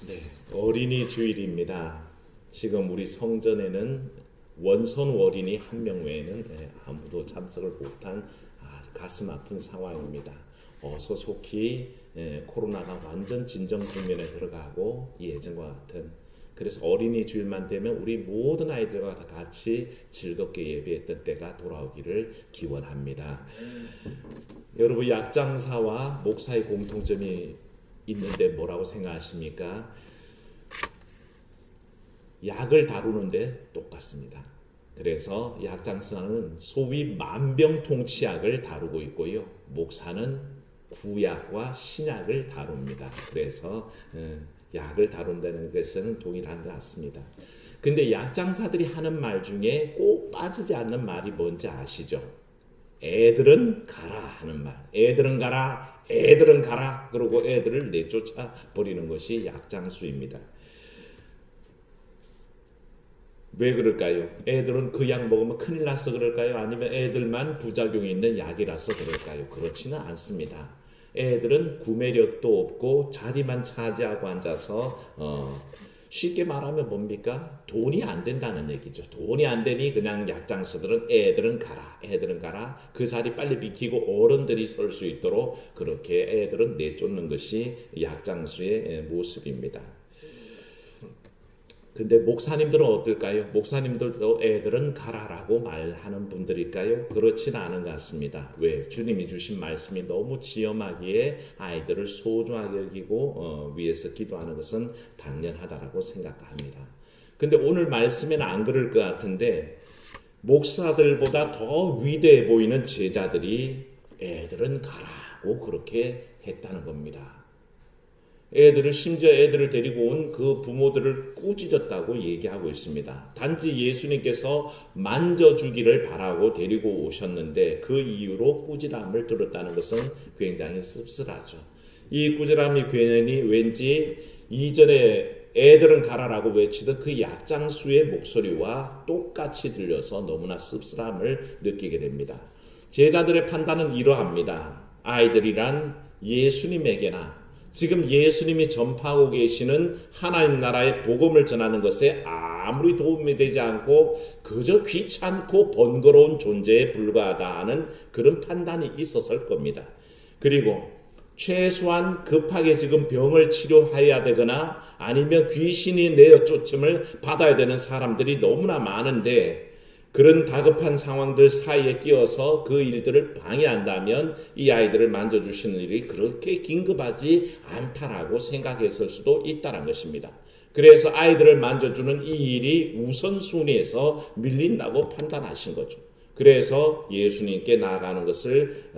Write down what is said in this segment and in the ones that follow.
네, 어린이 주일입니다. 지금 우리 성전에는 원선 어린이 한 명 외에는 아무도 참석을 못한 가슴 아픈 상황입니다. 어서 속히 코로나가 완전 진정 국면에 들어가고 예전과 같은, 그래서 어린이 주일만 되면 우리 모든 아이들과 다 같이 즐겁게 예배했던 때가 돌아오기를 기원합니다. 여러분, 약장사와 목사의 공통점이 있는데 뭐라고 생각하십니까? 약을 다루는데 똑같습니다. 그래서 약장사는 소위 만병통치약을 다루고 있고요, 목사는 구약과 신약을 다룹니다. 그래서 약을 다룬다는 것은 동일한 것 같습니다. 근데 약장사들이 하는 말 중에 꼭 빠지지 않는 말이 뭔지 아시죠? 애들은 가라 하는 말. 애들은 가라, 애들은 가라. 그러고 애들을 내쫓아 버리는 것이 약장수입니다. 왜 그럴까요? 애들은 그 약 먹으면 큰일 나서 그럴까요? 아니면 애들만 부작용이 있는 약이라서 그럴까요? 그렇지는 않습니다. 애들은 구매력도 없고 자리만 차지하고 앉아서 쉽게 말하면 뭡니까? 돈이 안 된다는 얘기죠. 돈이 안 되니 그냥 약장수들은 애들은 가라, 애들은 가라. 그 자리 빨리 비키고 어른들이 설 수 있도록 그렇게 애들은 내쫓는 것이 약장수의 모습입니다. 근데 목사님들은 어떨까요? 목사님들도 애들은 가라라고 말하는 분들일까요? 그렇지는 않은 것 같습니다. 왜? 주님이 주신 말씀이 너무 지엄하기에 아이들을 소중하게 여기고 위해서 기도하는 것은 당연하다라고 생각합니다. 근데 오늘 말씀에는 안 그럴 것 같은데, 목사들보다 더 위대해 보이는 제자들이 애들은 가라고 그렇게 했다는 겁니다. 심지어 애들을 데리고 온 그 부모들을 꾸짖었다고 얘기하고 있습니다. 단지 예수님께서 만져주기를 바라고 데리고 오셨는데 그 이유로 꾸지람을 들었다는 것은 굉장히 씁쓸하죠. 이 꾸지람이 괜히 왠지 이전에 애들은 가라라고 외치던 그 약장수의 목소리와 똑같이 들려서 너무나 씁쓸함을 느끼게 됩니다. 제자들의 판단은 이러합니다. 아이들이란 예수님에게나 지금 예수님이 전파하고 계시는 하나님 나라의 복음을 전하는 것에 아무리 도움이 되지 않고 그저 귀찮고 번거로운 존재에 불과하다 하는 그런 판단이 있었을 겁니다. 그리고 최소한 급하게 지금 병을 치료해야 되거나 아니면 귀신이 내어 쫓음을 받아야 되는 사람들이 너무나 많은데, 그런 다급한 상황들 사이에 끼어서 그 일들을 방해한다면 이 아이들을 만져주시는 일이 그렇게 긴급하지 않다라고 생각했을 수도 있다는 것입니다. 그래서 아이들을 만져주는 이 일이 우선순위에서 밀린다고 판단하신 거죠. 그래서 예수님께 나아가는 것을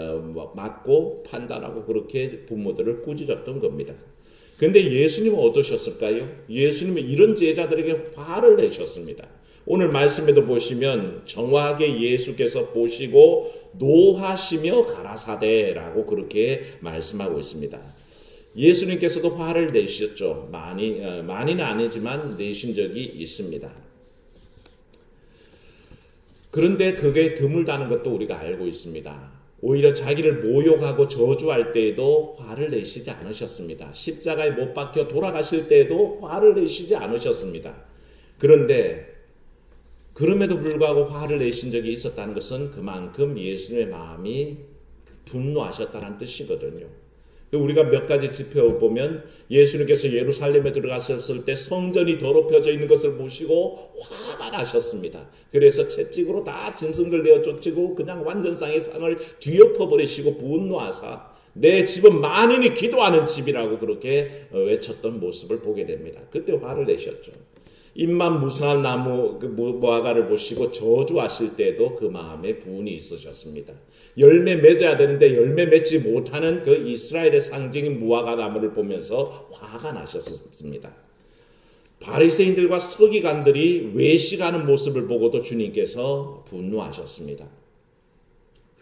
막고 판단하고 그렇게 부모들을 꾸짖었던 겁니다. 근데 예수님은 어떠셨을까요? 예수님은 이런 제자들에게 화를 내셨습니다. 오늘 말씀에도 보시면 정확하게 예수께서 보시고 노하시며 가라사대라고 그렇게 말씀하고 있습니다. 예수님께서도 화를 내셨죠. 많이는 아니지만 내신 적이 있습니다. 그런데 그게 드물다는 것도 우리가 알고 있습니다. 오히려 자기를 모욕하고 저주할 때에도 화를 내시지 않으셨습니다. 십자가에 못 박혀 돌아가실 때에도 화를 내시지 않으셨습니다. 그럼에도 불구하고 화를 내신 적이 있었다는 것은 그만큼 예수님의 마음이 분노하셨다는 뜻이거든요. 우리가 몇 가지 짚어보면 예수님께서 예루살렘에 들어가셨을 때 성전이 더럽혀져 있는 것을 보시고 화가 나셨습니다. 그래서 채찍으로 다 짐승들 내어 쫓고 그냥 완전상의 상을 뒤엎어버리시고 분노하사 내 집은 만인이 기도하는 집이라고 그렇게 외쳤던 모습을 보게 됩니다. 그때 화를 내셨죠. 잎만 무성한 나무 무화과를 보시고 저주하실 때도 그 마음에 분이 있으셨습니다. 열매 맺어야 되는데 열매 맺지 못하는 그 이스라엘의 상징인 무화과 나무를 보면서 화가 나셨습니다. 바리새인들과 서기관들이 외식하는 모습을 보고도 주님께서 분노하셨습니다.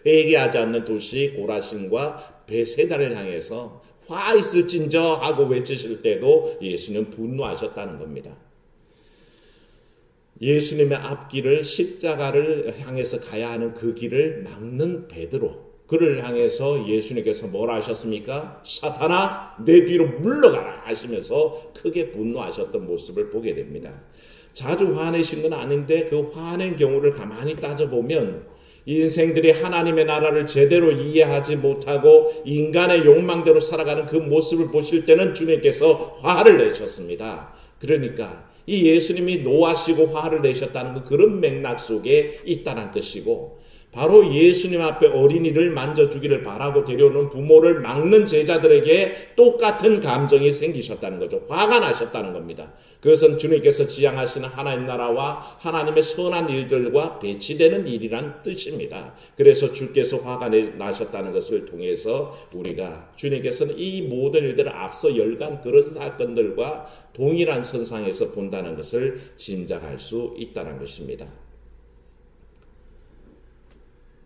회개하지 않는 도시 고라신과 베세다를 향해서 화 있을진저 하고 외치실 때도 예수는 분노하셨다는 겁니다. 예수님의 앞길을 십자가를 향해서 가야 하는 그 길을 막는 베드로, 그를 향해서 예수님께서 뭐라 하셨습니까? 사탄아 내 뒤로 물러가라 하시면서 크게 분노하셨던 모습을 보게 됩니다. 자주 화내신 건 아닌데 그 화낸 경우를 가만히 따져보면 인생들이 하나님의 나라를 제대로 이해하지 못하고 인간의 욕망대로 살아가는 그 모습을 보실 때는 주님께서 화를 내셨습니다. 그러니까 이 예수님이 노하시고 화를 내셨다는 그 그런 맥락 속에 있다는 뜻이고, 바로 예수님 앞에 어린이를 만져주기를 바라고 데려오는 부모를 막는 제자들에게 똑같은 감정이 생기셨다는 거죠. 화가 나셨다는 겁니다. 그것은 주님께서 지향하시는 하나님 나라와 하나님의 선한 일들과 배치되는 일이란 뜻입니다. 그래서 주께서 화가 나셨다는 것을 통해서 우리가 주님께서는 이 모든 일들을 앞서 열간 그런 사건들과 동일한 선상에서 본다는 것을 짐작할 수 있다는 것입니다.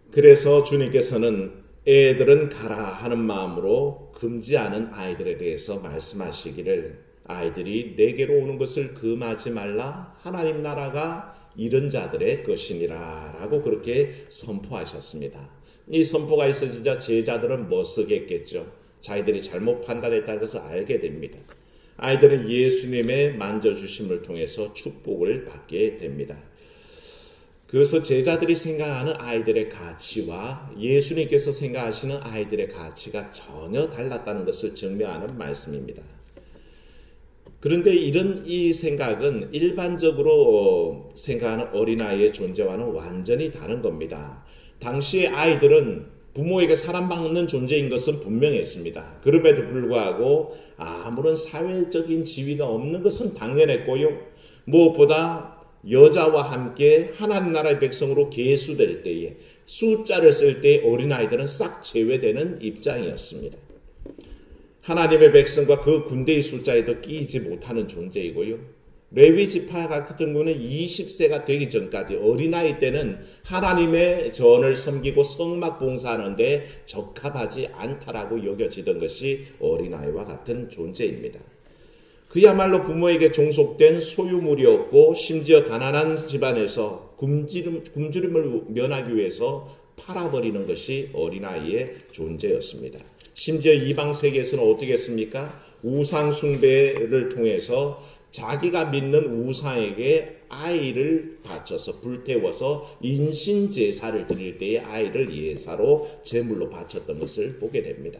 그래서 주님께서는 애들은 가라 하는 마음으로 금지하는 아이들에 대해서 말씀하시기를, 아이들이 내게로 오는 것을 금하지 말라, 하나님 나라가 이런 자들의 것이니라 라고 그렇게 선포하셨습니다. 이 선포가 있어지자 제자들은 멋쓰겠겠죠. 자기들이 잘못 판단했다는 것을 알게 됩니다. 아이들은 예수님의 만져주심을 통해서 축복을 받게 됩니다. 그래서 제자들이 생각하는 아이들의 가치와 예수님께서 생각하시는 아이들의 가치가 전혀 달랐다는 것을 증명하는 말씀입니다. 그런데 이 생각은 일반적으로 생각하는 어린아이의 존재와는 완전히 다른 겁니다. 당시의 아이들은 부모에게 사랑받는 존재인 것은 분명했습니다. 그럼에도 불구하고 아무런 사회적인 지위가 없는 것은 당연했고요. 무엇보다 여자와 함께 하나님 나라의 백성으로 계수될 때에, 숫자를 쓸 때 어린아이들은 싹 제외되는 입장이었습니다. 하나님의 백성과 그 군대의 숫자에도 끼이지 못하는 존재이고요. 레위 지파 같은 경우는 20세가 되기 전까지 어린아이 때는 하나님의 전을 섬기고 성막 봉사하는데 적합하지 않다라고 여겨지던 것이 어린아이와 같은 존재입니다. 그야말로 부모에게 종속된 소유물이었고, 심지어 가난한 집안에서 굶주림을 면하기 위해서 팔아버리는 것이 어린아이의 존재였습니다. 심지어 이방 세계에서는 어떻게 했습니까? 우상 숭배를 통해서 자기가 믿는 우상에게 아이를 바쳐서 불태워서 인신 제사를 드릴 때에 아이를 예사로 제물로 바쳤던 것을 보게 됩니다.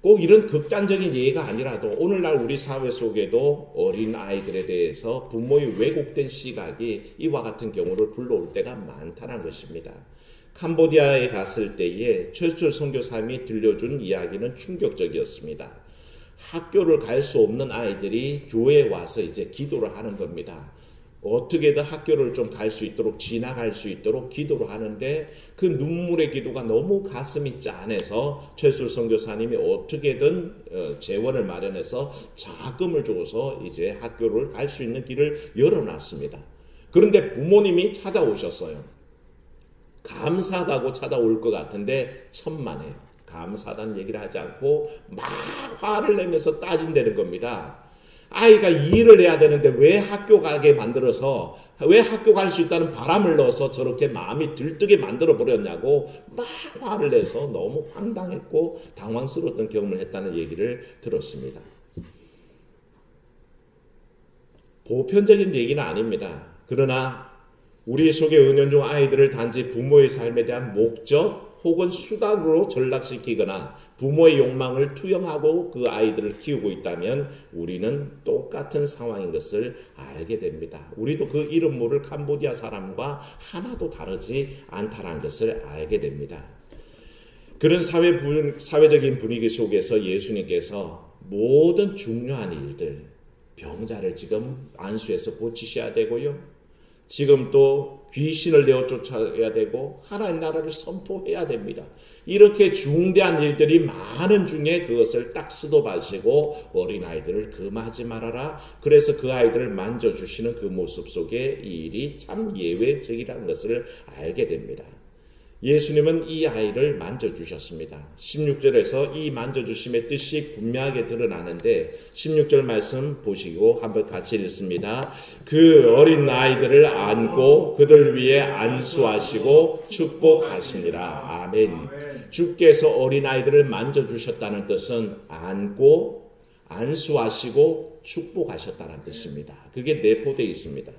꼭 이런 극단적인 예가 아니라도 오늘날 우리 사회 속에도 어린 아이들에 대해서 부모의 왜곡된 시각이 이와 같은 경우를 불러올 때가 많다는 것입니다. 캄보디아에 갔을 때에 최수철 선교사님이 들려준 이야기는 충격적이었습니다. 학교를 갈 수 없는 아이들이 교회에 와서 이제 기도를 하는 겁니다. 어떻게든 학교를 좀 갈 수 있도록, 지나갈 수 있도록 기도를 하는데 그 눈물의 기도가 너무 가슴이 짠해서 최수철 선교사님이 어떻게든 재원을 마련해서 자금을 줘서 이제 학교를 갈 수 있는 길을 열어놨습니다. 그런데 부모님이 찾아오셨어요. 감사하다고 찾아올 것 같은데 천만에요. 감사하다는 얘기를 하지 않고 막 화를 내면서 따진다는 겁니다. 아이가 일을 해야 되는데 왜 학교 가게 만들어서, 왜 학교 갈 수 있다는 바람을 넣어서 저렇게 마음이 들뜨게 만들어 버렸냐고 막 화를 내서 너무 황당했고 당황스러웠던 경험을 했다는 얘기를 들었습니다. 보편적인 얘기는 아닙니다. 그러나 우리 속에 은연중 아이들을 단지 부모의 삶에 대한 목적 혹은 수단으로 전락시키거나 부모의 욕망을 투영하고 그 아이들을 키우고 있다면 우리는 똑같은 상황인 것을 알게 됩니다. 우리도 그 이름 모를 캄보디아 사람과 하나도 다르지 않다는 것을 알게 됩니다. 그런 사회적인 분위기 속에서 예수님께서 모든 중요한 일들, 병자를 지금 안수해서 고치셔야 되고요. 지금 또 귀신을 내어 쫓아야 되고 하나님 나라를 선포해야 됩니다. 이렇게 중대한 일들이 많은 중에 그것을 딱 수도하시고 어린아이들을 금하지 말아라. 그래서 그 아이들을 만져주시는 그 모습 속에 이 일이 참 예외적이라는 것을 알게 됩니다. 예수님은 이 아이를 만져주셨습니다. 16절에서 이 만져주심의 뜻이 분명하게 드러나는데 16절 말씀 보시고 한번 같이 읽습니다. 그 어린 아이들을 안고 그들 위에 안수하시고 축복하시니라. 아멘. 주께서 어린아이들을 만져주셨다는 뜻은 안고 안수하시고 축복하셨다는 뜻입니다. 그게 내포되어 있습니다.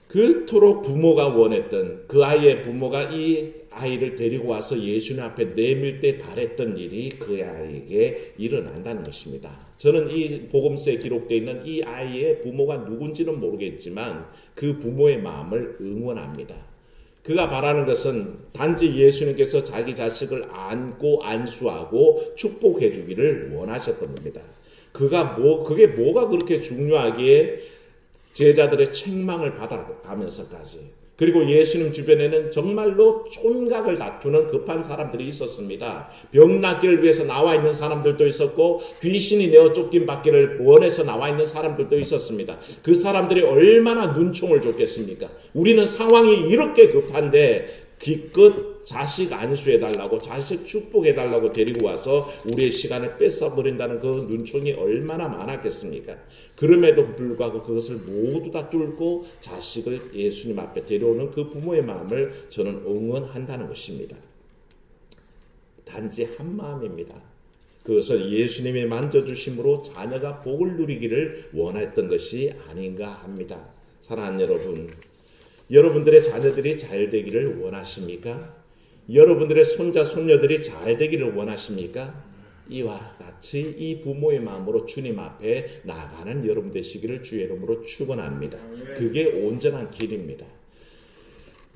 그토록 부모가 원했던 그 아이의 부모가 이 아이를 데리고 와서 예수님 앞에 내밀 때 바랬던 일이 그 아이에게 일어난다는 것입니다. 저는 이 복음서에 기록되어 있는 이 아이의 부모가 누군지는 모르겠지만 그 부모의 마음을 응원합니다. 그가 바라는 것은 단지 예수님께서 자기 자식을 안고 안수하고 축복해 주기를 원하셨던 겁니다. 그게 뭐가 그렇게 중요하기에 제자들의 책망을 받아가면서까지, 그리고 예수님 주변에는 정말로 촌각을 다투는 급한 사람들이 있었습니다. 병 낫기를 위해서 나와 있는 사람들도 있었고 귀신이 내어 쫓긴 받기를 원해서 나와 있는 사람들도 있었습니다. 그 사람들이 얼마나 눈총을 줬겠습니까? 우리는 상황이 이렇게 급한데 기껏 자식 안수해달라고, 자식 축복해달라고 데리고 와서 우리의 시간을 뺏어버린다는 그 눈총이 얼마나 많았겠습니까? 그럼에도 불구하고 그것을 모두 다 뚫고 자식을 예수님 앞에 데려오는 그 부모의 마음을 저는 응원한다는 것입니다. 단지 한 마음입니다. 그것을 예수님이 만져주심으로 자녀가 복을 누리기를 원했던 것이 아닌가 합니다. 사랑하는 여러분, 여러분들의 자녀들이 잘 되기를 원하십니까? 여러분들의 손자, 손녀들이 잘 되기를 원하십니까? 이와 같이 이 부모의 마음으로 주님 앞에 나아가는 여러분 되시기를 주의 이름으로 축원합니다. 그게 온전한 길입니다.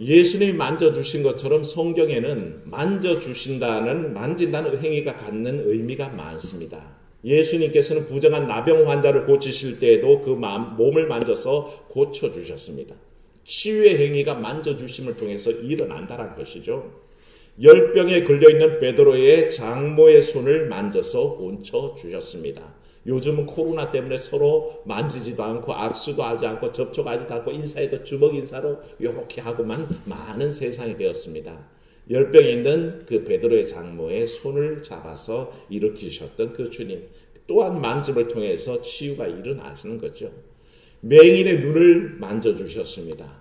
예수님이 만져주신 것처럼 성경에는 만진다는 행위가 갖는 의미가 많습니다. 예수님께서는 부정한 나병 환자를 고치실 때에도 그 몸을 만져서 고쳐주셨습니다. 치유의 행위가 만져주심을 통해서 일어난다는 것이죠. 열병에 걸려있는 베드로의 장모의 손을 만져서 고쳐주셨습니다. 요즘은 코로나 때문에 서로 만지지도 않고 악수도 하지 않고 접촉하지도 않고 인사해도 주먹 인사로 이렇게 하고만 많은 세상이 되었습니다. 열병에 있는 그 베드로의 장모의 손을 잡아서 일으키셨던 그 주님, 또한 만짐을 통해서 치유가 일어나시는 거죠. 맹인의 눈을 만져주셨습니다.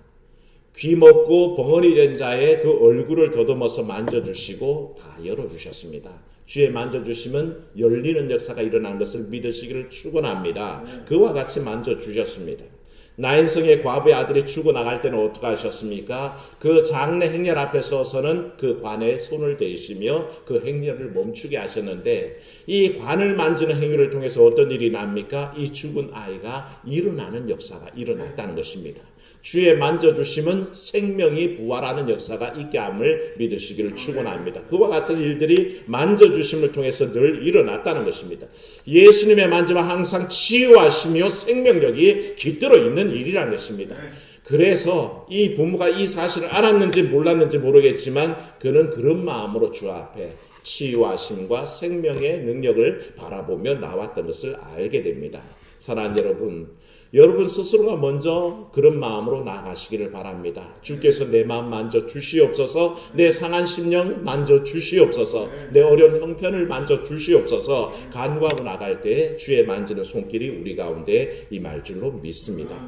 귀 먹고 벙어리 된 자의 그 얼굴을 더듬어서 만져주시고 다 열어주셨습니다. 주의 만져주시면 열리는 역사가 일어나는 것을 믿으시기를 축원합니다. 그와 같이 만져주셨습니다. 나인성의 과부의 아들이 죽어나갈 때는 어떻게 하셨습니까? 그 장례 행렬 앞에 서서는 그 관에 손을 대시며 그 행렬을 멈추게 하셨는데, 이 관을 만지는 행위를 통해서 어떤 일이 납니까? 이 죽은 아이가 일어나는 역사가 일어났다는 것입니다. 주의 만져주심은 생명이 부활하는 역사가 있게 함을 믿으시기를 축원합니다. 그와 같은 일들이 만져주심을 통해서 늘 일어났다는 것입니다. 예수님의 만짐은 항상 치유하시며 생명력이 깃들어 있는 일이라는 것입니다. 그래서 이 부모가 이 사실을 알았는지 몰랐는지 모르겠지만 그는 그런 마음으로 주 앞에 치유하심과 생명의 능력을 바라보며 나왔던 것을 알게 됩니다. 사랑하는 여러분 스스로가 먼저 그런 마음으로 나아가시기를 바랍니다. 주께서 내 마음 만져 주시옵소서, 내 상한 심령 만져 주시옵소서, 내 어려운 형편을 만져 주시옵소서, 간구하고 나갈 때 주의 만지는 손길이 우리 가운데 임할 줄로 믿습니다.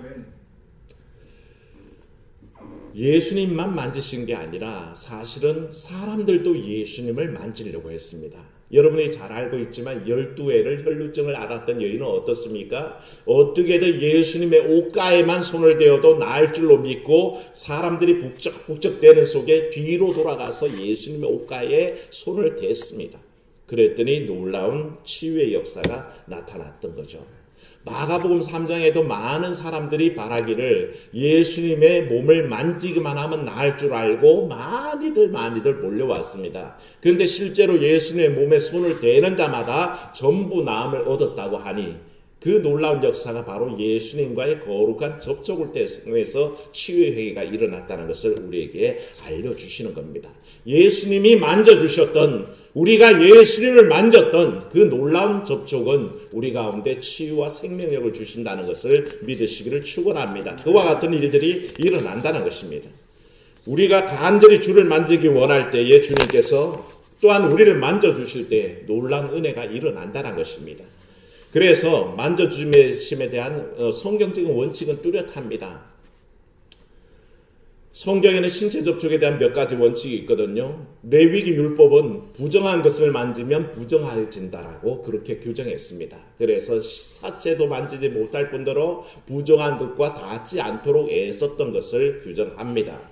예수님만 만지신 게 아니라 사실은 사람들도 예수님을 만지려고 했습니다. 여러분이 잘 알고 있지만 12회를 혈루증을 앓았던 여인은 어떻습니까? 어떻게든 예수님의 옷가에만 손을 대어도 나을 줄로 믿고 사람들이 북적북적대는 속에 뒤로 돌아가서 예수님의 옷가에 손을 댔습니다. 그랬더니 놀라운 치유의 역사가 나타났던 거죠. 마가복음 3장에도 많은 사람들이 바라기를 예수님의 몸을 만지기만 하면 나을 줄 알고 많이들 몰려왔습니다. 그런데 실제로 예수님의 몸에 손을 대는 자마다 전부 나음을 얻었다고 하니 그 놀라운 역사가 바로 예수님과의 거룩한 접촉을 통해서 치유의 회개가 일어났다는 것을 우리에게 알려주시는 겁니다. 예수님이 만져주셨던, 우리가 예수님을 만졌던 그 놀라운 접촉은 우리 가운데 치유와 생명력을 주신다는 것을 믿으시기를 축원합니다. 그와 같은 일들이 일어난다는 것입니다. 우리가 간절히 주를 만지기 원할 때에 주님께서 또한 우리를 만져주실 때 놀라운 은혜가 일어난다는 것입니다. 그래서 만져주심에 대한 성경적인 원칙은 뚜렷합니다. 성경에는 신체 접촉에 대한 몇 가지 원칙이 있거든요. 레위기 율법은 부정한 것을 만지면 부정해진다라고 그렇게 규정했습니다. 그래서 사체도 만지지 못할 뿐더러 부정한 것과 닿지 않도록 애썼던 것을 규정합니다.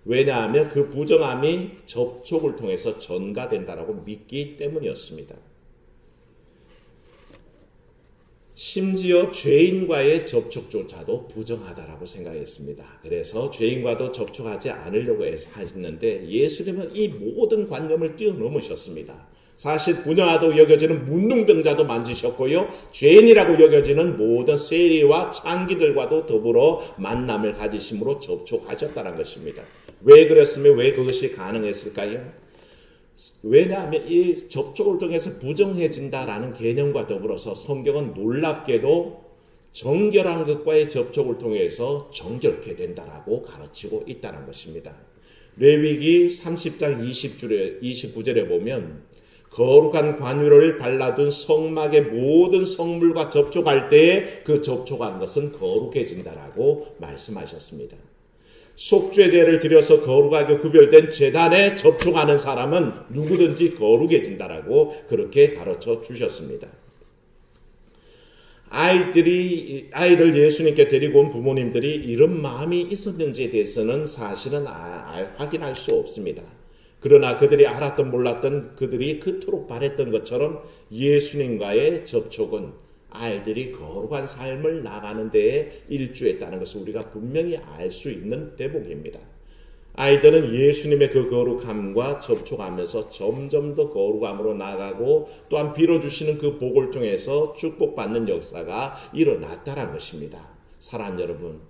왜냐하면 그 부정함이 접촉을 통해서 전가된다라고 믿기 때문이었습니다. 심지어 죄인과의 접촉조차도 부정하다라고 생각했습니다. 그래서 죄인과도 접촉하지 않으려고 했는데 예수님은 이 모든 관념을 뛰어넘으셨습니다. 사실 부정하다고 여겨지는 문둥병자도 만지셨고요. 죄인이라고 여겨지는 모든 세리와 창기들과도 더불어 만남을 가지심으로 접촉하셨다는 것입니다. 왜 그랬으면 왜 그것이 가능했을까요? 왜냐하면 이 접촉을 통해서 부정해진다라는 개념과 더불어서 성경은 놀랍게도 정결한 것과의 접촉을 통해서 정결케 된다라고 가르치고 있다는 것입니다. 레위기 30장 29절에 보면 거룩한 관유를 발라둔 성막의 모든 성물과 접촉할 때에 그 접촉한 것은 거룩해진다라고 말씀하셨습니다. 속죄제를 드려서 거룩하게 구별된 제단에 접촉하는 사람은 누구든지 거룩해진다라고 그렇게 가르쳐 주셨습니다. 아이를 예수님께 데리고 온 부모님들이 이런 마음이 있었는지에 대해서는 사실은 확인할 수 없습니다. 그러나 그들이 알았던 몰랐던 그들이 그토록 바랬던 것처럼 예수님과의 접촉은 아이들이 거룩한 삶을 나가는 데에 일조했다는 것을 우리가 분명히 알 수 있는 대목입니다. 아이들은 예수님의 그 거룩함과 접촉하면서 점점 더 거룩함으로 나아가고 또한 빌어주시는 그 복을 통해서 축복받는 역사가 일어났다는 것입니다. 사랑하는 여러분,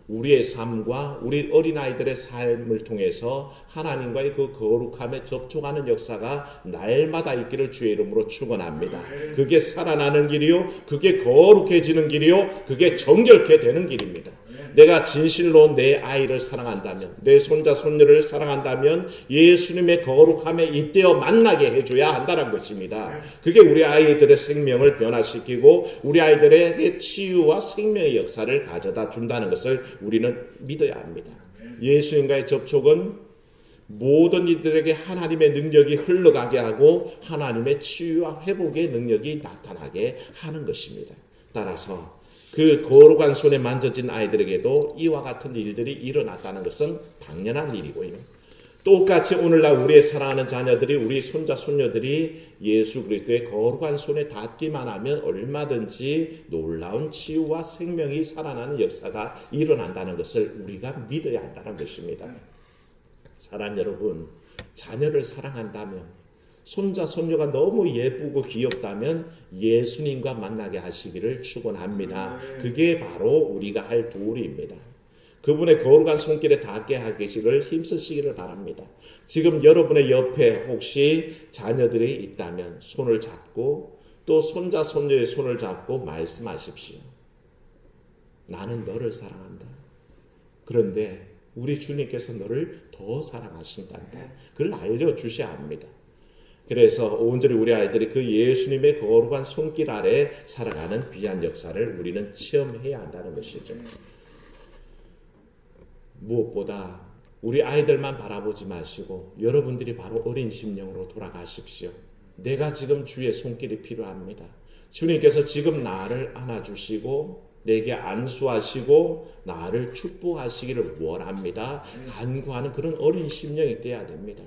우리의 삶과 우리 어린아이들의 삶을 통해서 하나님과의 그 거룩함에 접촉하는 역사가 날마다 있기를 주의 이름으로 축원합니다. 그게 살아나는 길이요, 그게 거룩해지는 길이요, 그게 정결케 되는 길입니다. 내가 진실로 내 아이를 사랑한다면, 내 손자 손녀를 사랑한다면 예수님의 거룩함에 잇대어 만나게 해줘야 한다는 것입니다. 그게 우리 아이들의 생명을 변화시키고 우리 아이들에게 치유와 생명의 역사를 가져다 준다는 것을 우리는 믿어야 합니다. 예수님과의 접촉은 모든 이들에게 하나님의 능력이 흘러가게 하고 하나님의 치유와 회복의 능력이 나타나게 하는 것입니다. 따라서 그 거룩한 손에 만져진 아이들에게도 이와 같은 일들이 일어났다는 것은 당연한 일이고요. 똑같이 오늘날 우리의 사랑하는 자녀들이, 우리 손자 손녀들이 예수 그리스도의 거룩한 손에 닿기만 하면 얼마든지 놀라운 치유와 생명이 살아나는 역사가 일어난다는 것을 우리가 믿어야 한다는 것입니다. 사랑하는 여러분, 자녀를 사랑한다면, 손자 손녀가 너무 예쁘고 귀엽다면 예수님과 만나게 하시기를 축원합니다. 그게 바로 우리가 할 도리입니다. 그분의 거룩한 손길에 닿게 하시기를 힘쓰시기를 바랍니다. 지금 여러분의 옆에 혹시 자녀들이 있다면 손을 잡고 또 손자 손녀의 손을 잡고 말씀하십시오. 나는 너를 사랑한다. 그런데 우리 주님께서 너를 더 사랑하신단다. 그걸 알려주셔야 합니다. 그래서 온전히 우리 아이들이 그 예수님의 거룩한 손길 아래 살아가는 귀한 역사를 우리는 체험해야 한다는 것이죠. 무엇보다 우리 아이들만 바라보지 마시고 여러분들이 바로 어린 심령으로 돌아가십시오. 내가 지금 주의 손길이 필요합니다. 주님께서 지금 나를 안아주시고 내게 안수하시고 나를 축복하시기를 원합니다. 간구하는 그런 어린 심령이 되어야 됩니다.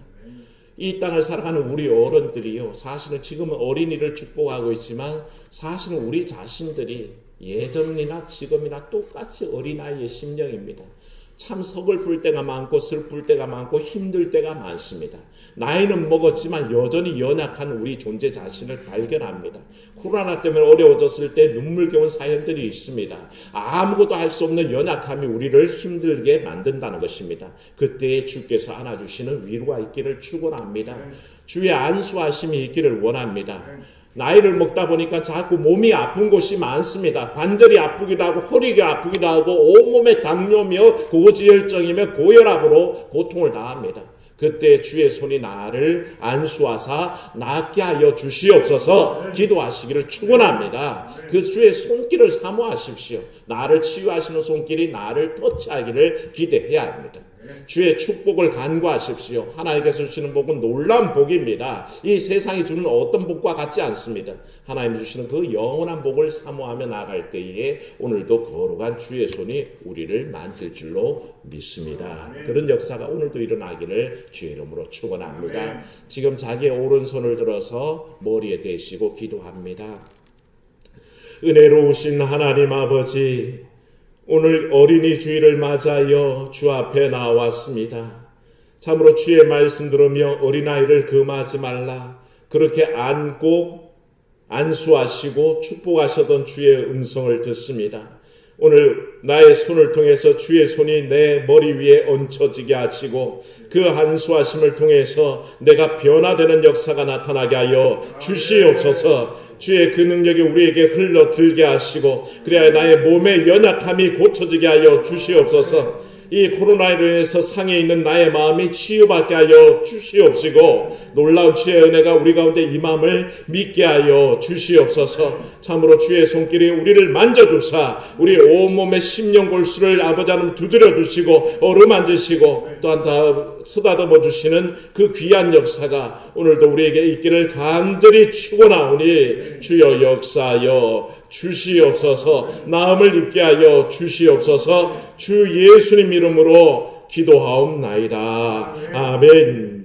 이 땅을 살아가는 우리 어른들이요, 사실은 지금은 어린이를 축복하고 있지만 사실은 우리 자신들이 예전이나 지금이나 똑같이 어린아이의 심령입니다. 참 서글플 때가 많고 슬플 때가 많고 힘들 때가 많습니다. 나이는 먹었지만 여전히 연약한 우리 존재 자신을 발견합니다. 코로나 때문에 어려워졌을 때 눈물겨운 사연들이 있습니다. 아무것도 할 수 없는 연약함이 우리를 힘들게 만든다는 것입니다. 그때에 주께서 안아주시는 위로가 있기를 축원합니다. 주의 안수하심이 있기를 원합니다. 나이를 먹다 보니까 자꾸 몸이 아픈 곳이 많습니다. 관절이 아프기도 하고 허리가 아프기도 하고 온몸에 당뇨며 고지혈증이며 고혈압으로 고통을 당합니다. 그때 주의 손이 나를 안수하사 낫게 하여 주시옵소서 기도하시기를 축원합니다. 그 주의 손길을 사모하십시오. 나를 치유하시는 손길이 나를 터치하기를 기대해야 합니다. 주의 축복을 간구하십시오. 하나님께서 주시는 복은 놀라운 복입니다. 이 세상이 주는 어떤 복과 같지 않습니다. 하나님 주시는 그 영원한 복을 사모하며 나아갈 때에 오늘도 거룩한 주의 손이 우리를 만질 줄로 믿습니다. 그런 역사가 오늘도 일어나기를 주의 이름으로 축원합니다. 지금 자기의 오른손을 들어서 머리에 대시고 기도합니다. 은혜로우신 하나님 아버지, 오늘 어린이 주일을 맞아여 주 앞에 나왔습니다. 참으로 주의 말씀 들으며 어린아이를 금하지 말라, 그렇게 안고 안수하시고 축복하셨던 주의 음성을 듣습니다. 오늘 나의 손을 통해서 주의 손이 내 머리 위에 얹혀지게 하시고 그 안수하심을 통해서 내가 변화되는 역사가 나타나게 하여 주시옵소서. 주의 그 능력이 우리에게 흘러들게 하시고 그래야 나의 몸의 연약함이 고쳐지게 하여 주시옵소서. 이 코로나로 인해서 상해 있는 나의 마음이 치유받게 하여 주시옵시고 놀라운 주의 은혜가 우리 가운데 임함을 믿게 하여 주시옵소서. 참으로 주의 손길이 우리를 만져주사 우리 온몸의 심령골수를 아버지 하나님 두드려 주시고 어루만지시고 또한 다 쓰다듬어 주시는 그 귀한 역사가 오늘도 우리에게 있기를 간절히 축원하오니 주여 역사하여 주시옵소서. 나음을 입게 하여 주시옵소서. 주 예수님 이름으로 기도하옵나이다. 아멘.